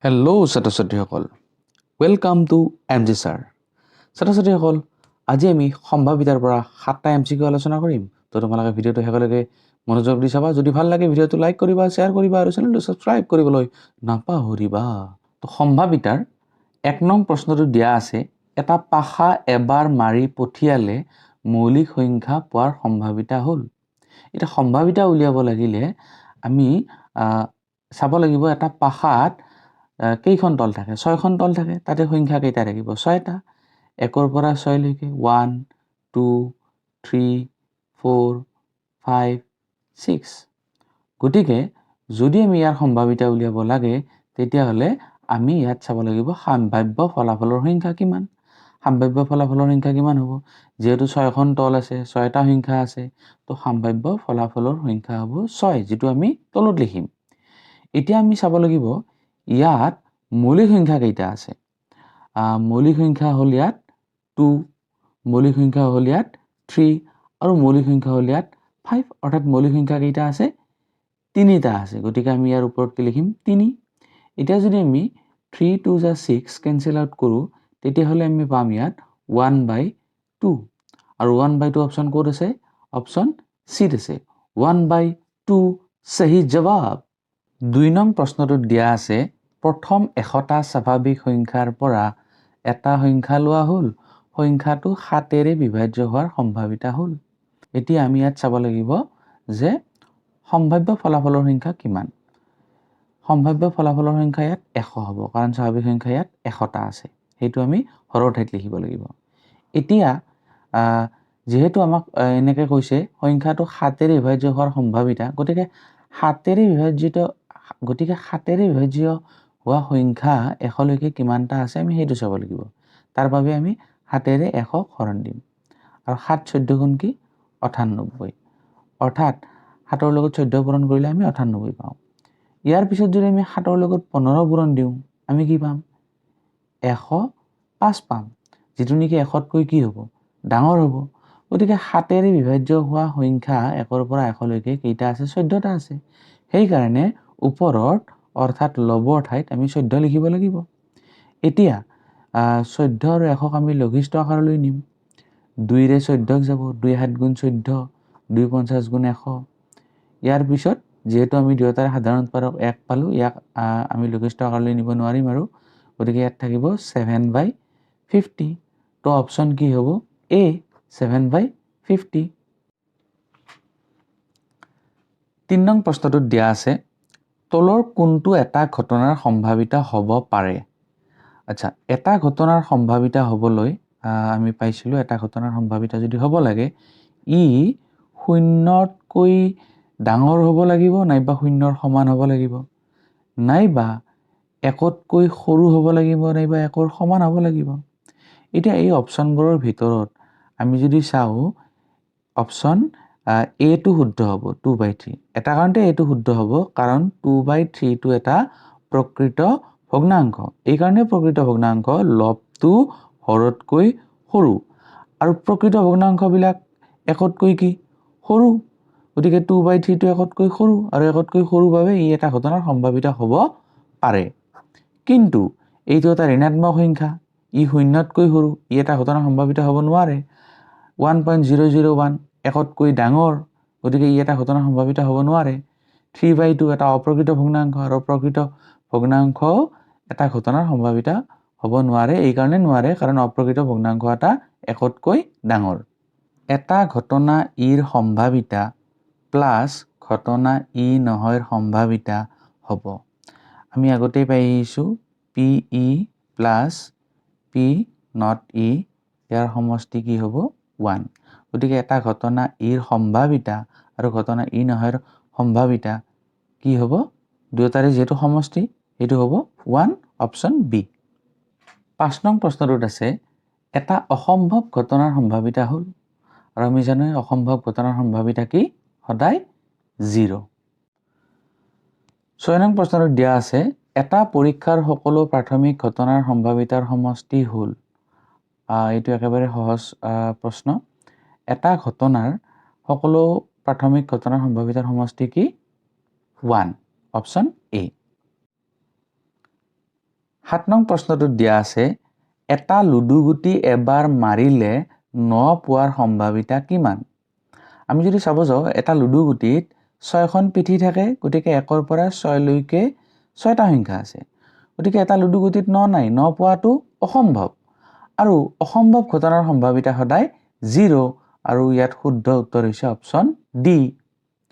Hello' ছাত্ৰ-ছাত্ৰীসকল, welcome to MG sir. ছাত্ৰ-ছাত্ৰীসকল, আজি আমি সম্ভাৱিতাৰ পৰা 7টা MCQ আলোচনা কৰিম। তো তোমালোকে ভিডিঅ'টো শেষলৈকে মনোযোগ দি চাবা। যদি ভাল লাগে ভিডিঅ'টো লাইক কৰিবা, শ্বেয়াৰ কৰিবা আৰু চেনেলটো ছাবস্ক্ৰাইব কৰিবলৈ নাপাহৰিবা। তো সম্ভাৱিতাৰ 1 নং প্ৰশ্নটো দিয়া আছে, এটা পাশা এবাৰ মাৰি পঠিয়ালে মৌলিক সংখ্যা পোৱাৰ সম্ভাৱিতা হ'ল। এতিয়া সম্ভাৱিতা উলিয়াব লাগিলে আমি চাব লাগিব এটা পাশাত কেইখন তল থাকে? 6খন তল থাকে। তাতে সংখ্যা কেইটা থাকিব? 6টা। 1ৰ পৰা 6 লৈকে 1 2 3 4 5 6। গতিকে যদি আমি ইয়াৰ সম্ভাৱিতা উলিয়াব লাগে তেতিয়াহ'লে আমি ইয়াত চাব লাগিব সম্ভাৱ্য ফলাফলৰ সংখ্যা কিমান। সম্ভাৱ্য ফলাফলৰ সংখ্যা কিমান হ'ব? যেহেতু 6খন তল আছে, 6টা সংখ্যা আছে, তো সম্ভাৱ্য ফলাফলৰ সংখ্যা হ'ব 6, যেটো আমি তলত লিখিম। এতিয়া আমি চাব লাগিব ইয়াত মৌলিক সংখ্যা কেইটা আছে। মৌলিক সংখ্যা হ'ল ইয়াত 2, মৌলিক সংখ্যা হ'ল ইয়াত 3 আৰু মৌলিক সংখ্যা হ'ল ইয়াত 5। অৰ্থাৎ মৌলিক সংখ্যা কেইটা আছে? 3টা আছে। গতিকে আমি ইয়াৰ ওপৰত কি লিখিম? 3। এতিয়া যদি আমি 3 2 যা 6 কেনচেল আউট কৰোঁ তেতিয়াহ'লে আমি পাম ইয়াত 1/2 আৰু 1/2 অপশ্যন ক'ত আছে? অপশ্যন চিত আছে। 1/2 সহি জবাব। 2 নং প্ৰশ্নটোত দিয়া আছে, প্ৰথম 100টা স্বাভাৱিক সংখ্যাৰ পৰা এটা সংখ্যা লোৱা হ'ল, সংখ্যাটো 7ৰে বিভাজ্য হোৱাৰ সম্ভাৱিতা হ'ল। এতিয়া আমি ইয়াত চাব লাগিব যে সম্ভাৱ্য ফলাফলৰ সংখ্যা কিমান। সম্ভাৱ্য ফলাফলৰ সংখ্যা ইয়াত 100 হ'ব, কাৰণ স্বাভাৱিক সংখ্যা ইয়াত 100টা আছে। সেইটো আমি হৰৰ ঠাইত লিখিব লাগিব। এতিয়া যেহেতু আমাক এনেকৈ কৈছে সংখ্যাটো 7ৰে বিভাজ্য হোৱাৰ সম্ভাৱিতা, গতিকে 7ৰে বিভাজ্য হোৱা সংখ্যা 100 লৈকে কিমানটা আছে আমি সেইটো চাব লাগিব। তাৰ বাবে আমি 7ৰে 100 হৰণ দিম। আৰু 7 14 গুণ কি? 98। অৰ্থাৎ 7ৰ লগত 14 পূৰণ কৰিলে আমি 98 পাওঁ। ইয়াৰ পিছত যদি আমি 7ৰ লগত 15 পূৰণ দিওঁ আমি কি পাম? 105 পাম, যিটো নেকি 100তকৈ কি হ'ব? ডাঙৰ হ'ব। গতিকে 7ৰে বিভাজ্য হোৱা সংখ্যা 1ৰ পৰা 100 লৈকে কেইটা আছে? 14টা আছে। সেইকাৰণে ওপৰত অৰ্থাৎ লবৰ ঠাইত আমি 14 লিখিব লাগিব। এতিয়া 14 আৰু 100ক আমি লঘিষ্ঠ আকাৰলৈ নিম। 2ৰে 14ক যাব, 2 7 গুণ 14, 2 50 গুণ 100। ইয়াৰ পিছত যেহেতু আমি দুয়োটাৰে সাধাৰণ উৎপাদক 1 পালোঁ, ইয়াক আমি লঘিষ্ঠ আকাৰলৈ নিব নোৱাৰিম আৰু গতিকে ইয়াত থাকিব 7/50। তো অপশ্যন কি হ'ব? A, 7/50। 3 নং প্ৰশ্নটোত দিয়া আছে, তলৰ কোনটো এটা ঘটনাৰ সম্ভাৱিতা হ'ব পাৰে? আচ্ছা, এটা ঘটনাৰ সম্ভাৱিতা হ'বলৈ আমি পাইছিলোঁ এটা ঘটনাৰ সম্ভাৱিতা যদি হ'ব লাগে ই 0তকৈ ডাঙৰ হ'ব লাগিব, নাইবা 0ৰ সমান হ'ব লাগিব, নাইবা 1তকৈ সৰু হ'ব লাগিব, নাইবা 1ৰ সমান হ'ব লাগিব। এতিয়া এই অপশ্যনবোৰৰ ভিতৰত আমি যদি চাওঁ অপশ্যন এটো শুদ্ধ হ'ব, 2/3। এটা কাৰণতে এইটো শুদ্ধ হ'ব কাৰণ 2/3টো এটা প্ৰকৃত ভগ্নাংশ। এই কাৰণে প্ৰকৃত ভগ্নাংশ লবটো হৰতকৈ সৰু আৰু প্ৰকৃত ভগ্নাংশবিলাক 1তকৈ কি? সৰু। গতিকে 2/3টো 1তকৈ সৰু আৰু 1তকৈ সৰু বাবে ই এটা ঘটনাৰ সম্ভাৱিতা হ'ব পাৰে। কিন্তু এইটো এটা ঋণাত্মক সংখ্যা, ই 0তকৈ সৰু, ই এটা ঘটনাৰ সম্ভাৱিতা হ'ব নোৱাৰে। 1.001 1তকৈ ডাঙৰ, গতিকে ই এটা ঘটনাৰ সম্ভাৱিতা হ'ব নোৱাৰে। 3/2 এটা অপ্ৰকৃত ভগ্নাংশ আৰু অপ্ৰকৃত ভগ্নাংশও এটা ঘটনাৰ সম্ভাৱিতা হ'ব নোৱাৰে। এই কাৰণে নোৱাৰে কাৰণ অপ্ৰকৃত ভগ্নাংশ এটা 1তকৈ ডাঙৰ। এটা ঘটনা ইৰ সম্ভাৱিতা প্লাছ ঘটনা ই নহয়ৰ সম্ভাৱিতা হ'ব। আমি আগতেই পাই আহিছোঁ PE plus P not E, ইয়াৰ সমষ্টি কি হ'ব? 1। গতিকে এটা ঘটনা ইৰ সম্ভাৱিতা আৰু ঘটনা ই নহয়ৰ সম্ভাৱিতা কি হ'ব? দুয়োটাৰে যিহেতু সমষ্টি, সেইটো হ'ব 1, অপশ্যন বি। 5 নং প্ৰশ্নটোত আছে, এটা অসম্ভৱ ঘটনাৰ সম্ভাৱিতা হ'ল, আৰু আমি জানো অসম্ভৱ ঘটনাৰ সম্ভাৱিতা কি? সদায় 0। 6 নং প্ৰশ্নটোত দিয়া আছে, এটা পৰীক্ষাৰ সকলো প্ৰাথমিক ঘটনাৰ সম্ভাৱিতাৰ সমষ্টি হ'ল। এইটো একেবাৰে সহজ প্ৰশ্ন। এটা ঘটনাৰ সকলো প্ৰাথমিক ঘটনাৰ সম্ভাৱিতাৰ সমষ্টি কি? 1, অপশ্যন এ। 7 নং প্ৰশ্নটোত দিয়া আছে এটা লুডু গুটি এবাৰ মাৰিলে 9 পোৱাৰ সম্ভাৱিতা কিমান আমি যদি চাব যাওঁ এটা লুডু গুটিত 6খন পিঠি থাকে গতিকে 1ৰ পৰা 6 লৈকে 6টা সংখ্যা আছে গতিকে এটা লুডু গুটিত 9 নাই 9 পোৱাটো অসম্ভৱ আৰু অসম্ভৱ ঘটনাৰ সম্ভাৱিতা সদায় 0 আৰু ইয়াত শুদ্ধ উত্তৰ হৈছে অপচন ডি